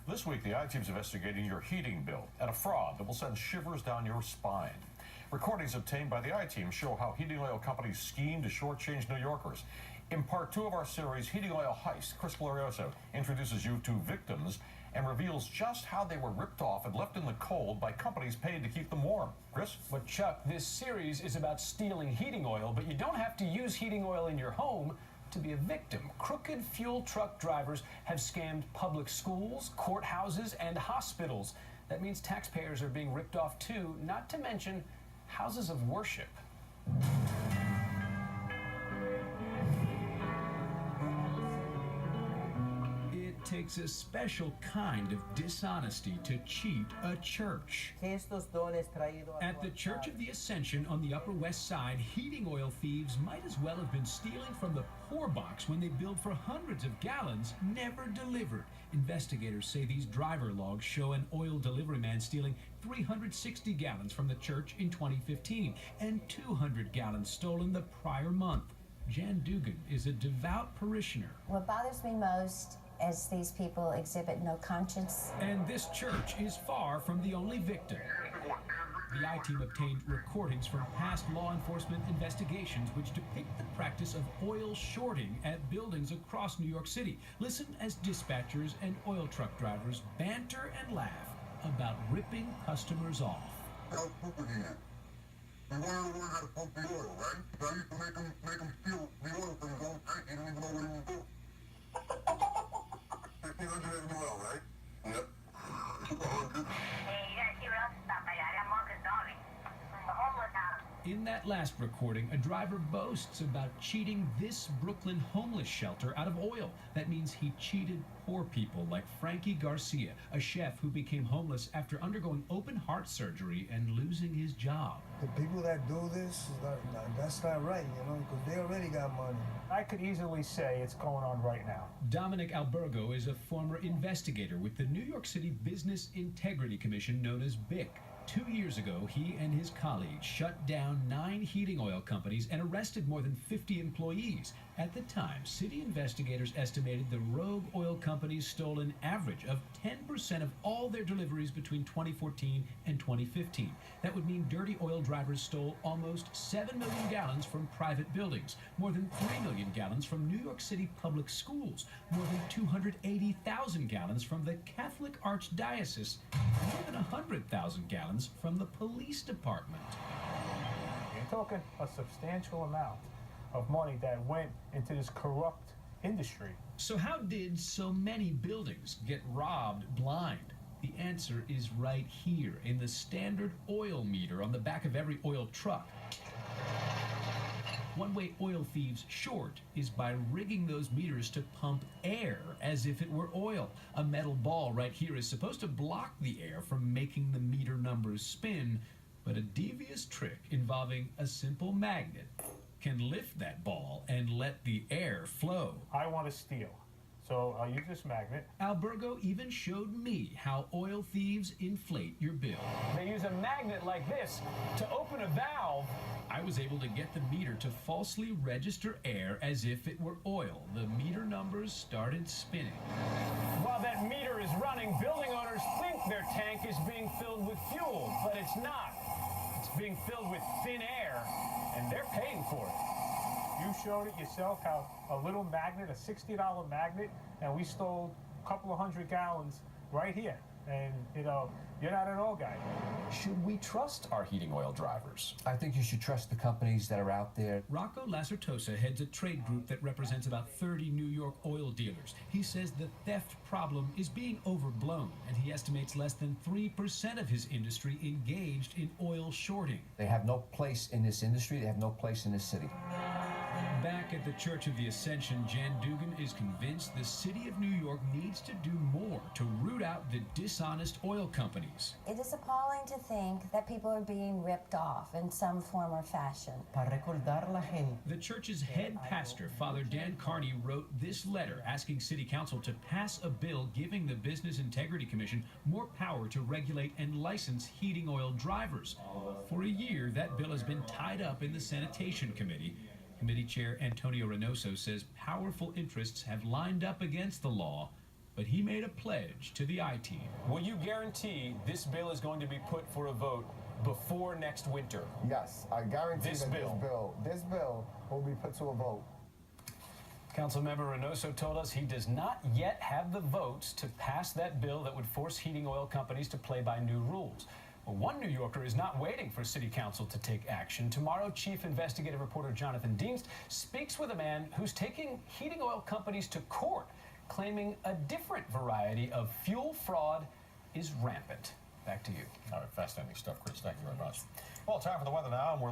This week, the I-Team's investigating your heating bill and a fraud that will send shivers down your spine. Recordings obtained by the I-Team show how heating oil companies scheme to shortchange New Yorkers. In part 2 of our series, Heating Oil Heist, Chris Glorioso introduces you to victims and reveals just how they were ripped off and left in the cold by companies paid to keep them warm. Chris? But Chuck, this series is about stealing heating oil, but you don't have to use heating oil in your home to be a victim. Crooked fuel truck drivers have scammed public schools, courthouses, and hospitals. That means taxpayers are being ripped off too, not to mention houses of worship. It takes a special kind of dishonesty to cheat a church. At the Church of the Ascension on the Upper West Side, heating oil thieves might as well have been stealing from the poor box when they billed for hundreds of gallons, never delivered. Investigators say these driver logs show an oil delivery man stealing 360 gallons from the church in 2015 and 200 gallons stolen the prior month. Jan Dugan is a devout parishioner. What bothers me most as these people exhibit no conscience. And this church is far from the only victim. The I-Team obtained recordings from past law enforcement investigations which depict the practice of oil shorting at buildings across New York City. Listen as dispatchers and oil truck drivers banter and laugh about ripping customers off. We wanted to learn how to pump the oil, right? So I used to make them steal the oil from his own tank. He didn't even know what he was doing. 1,500 in oil, right? Yep. 200. In that last recording, a driver boasts about cheating this Brooklyn homeless shelter out of oil. That means he cheated poor people like Frankie Garcia, a chef who became homeless after undergoing open heart surgery and losing his job. The people that do this, that's not right, because they already got money. I could easily say it's going on right now. Dominic Albergo is a former investigator with the New York City Business Integrity Commission, known as BIC. 2 years ago, he and his colleagues shut down 9 heating oil companies and arrested more than 50 employees. At the time, city investigators estimated the rogue oil companies stole an average of 10% of all their deliveries between 2014 and 2015. That would mean dirty oil drivers stole almost 7 million gallons from private buildings, more than 3 million gallons from New York City public schools, more than 280,000 gallons from the Catholic Archdiocese, and more than 100,000 gallons from the police department. You're talking a substantial amount of money that went into this corrupt industry. So how did so many buildings get robbed blind? The answer is right here in the standard oil meter on the back of every oil truck. One way oil thieves short is by rigging those meters to pump air as if it were oil. A metal ball right here is supposed to block the air from making the meter numbers spin, but a devious trick involving a simple magnet can lift that ball and let the air flow. I want to steal, so I'll use this magnet. Albergo even showed me how oil thieves inflate your bill. They use a magnet like this to open a valve. I was able to get the meter to falsely register air as if it were oil. The meter numbers started spinning. While that meter is running, building owners think their tank is being filled with fuel, but it's not. It's being filled with thin air, and they're paying for it. You showed it yourself how a little magnet, a $60 magnet, and we stole a couple of 100 gallons right here. And, you're not an oil guy. Should we trust our heating oil drivers? I think you should trust the companies that are out there. Rocco Lacertosa heads a trade group that represents about 30 New York oil dealers. He says the theft problem is being overblown, and he estimates less than 3% of his industry engaged in oil shorting. They have no place in this industry. They have no place in this city. Back at the Church of the Ascension, Jan Dugan is convinced the city of New York needs to do more to root out the dishonest oil companies. It is appalling to think that people are being ripped off in some form or fashion. The church's head pastor, Father Dan Carney, wrote this letter asking City Council to pass a bill giving the Business Integrity Commission more power to regulate and license heating oil drivers. For a year, that bill has been tied up in the Sanitation Committee. Committee Chair Antonio Reynoso says powerful interests have lined up against the law, but he made a pledge to the I-Team. Will you guarantee this bill is going to be put for a vote before next winter? Yes, I guarantee This that bill. this bill will be put to a vote. Councilmember Reynoso told us he does not yet have the votes to pass that bill that would force heating oil companies to play by new rules. Well, one New Yorker is not waiting for City Council to take action. Tomorrow, Chief Investigative Reporter Jonathan Dienst speaks with a man who's taking heating oil companies to court, claiming a different variety of fuel fraud is rampant. Back to you. All right, fascinating stuff, Chris. Thank you very much. Well, time for the weather now, and we're